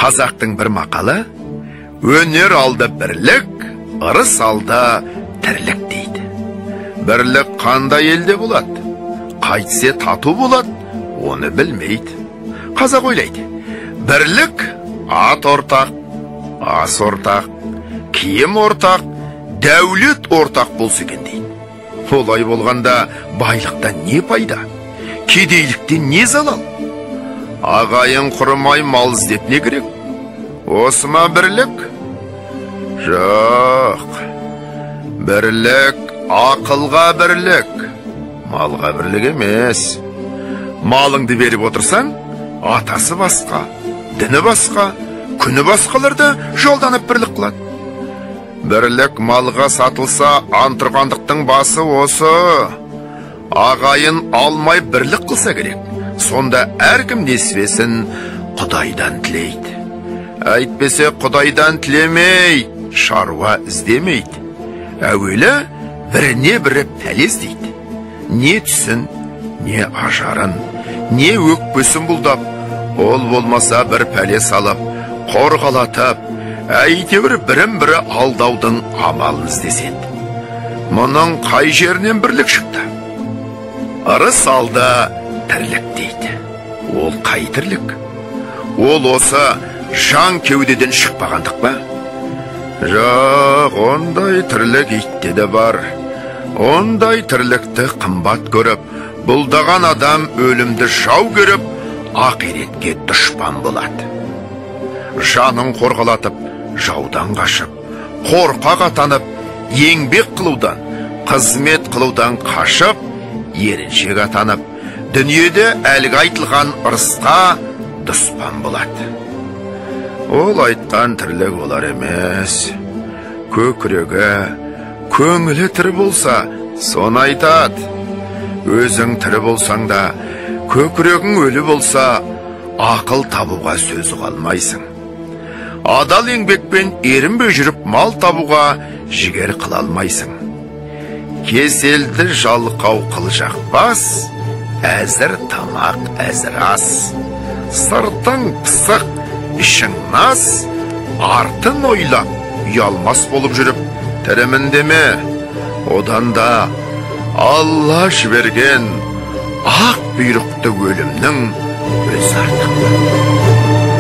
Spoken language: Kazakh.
Қазақтың бір мақалы: өнер алды бірлік, ырыс алды тірлік дейді. Бірлік қандай елде болады? Қайтсе тату болады, оны білмейді. Қазақ ойлайды: бірлік ат ортақ, ас ортақ, киім ортақ, дәулет ортақ болса екен дейді. Олай болғанда байлықтан не пайда? Кедейліктен не залал? Ағайын құрымай мал іздеп не керек? Осы ма бірлік? Жоқ. Бірлік ақылға бірлік, малға бірлік емес. Малыңды беріп отырсаң, атасы басқа, діні басқа, күні басқаларды жолданып бірлік қылады. Бірлік малға сатылса, антұрғандықтың басы осы. Ағайын алмай бірлік қылса керек. Сонда әркім несібесін Құдайдан тілейді. Әйтпесе Құдайдан тілемей, шаруа іздемейді. Әуелі біріне бірі пәлез дейді. Не түсін, не ажарын, не өкпесін бұлдап, ол болмаса бір пәлес алып, қорғалатып, әйтеуір бірін-бірі алдаудың амалын іздеседі. Мұның қай жерінен бірлік шықты? Ырыс алды тірлік дейді. Ол қай тірлік? Ол осы жан кеудеден шықпағандық па? Жоқ, ондай тірлік итте де бар. Ондай тірлікті қымбат көріп, бұлдаған адам өлімді жау көріп, ақиретке дұшпан болады. Жанын қорғалатып, жаудан қашып, қорқақ атанып, еңбек қылудан, қызмет қылудан қашып, еріншек атанып, дүниеде әлгі айтылған ырысқа дұспан болады. Ол айтқан тірлік олар емес. Көкірегі, көңілі тірі болса, соны айтады. Өзің тірі болсаң да, көкірегің өлі болса, ақыл табуға сөзі қалмайсың. Адал еңбекпен ерінбей жүріп мал табуға жігер қыла алмайсың. Кеселді жалқау қылжақ бас, әзір тамақ әзір ас. Сыртың пысық, ішің нас, артын ойлап, ұялмас болып жүріп, тірімін деме. Одан да Алла жіберген ақ бұйрықты өлімнің өз артық.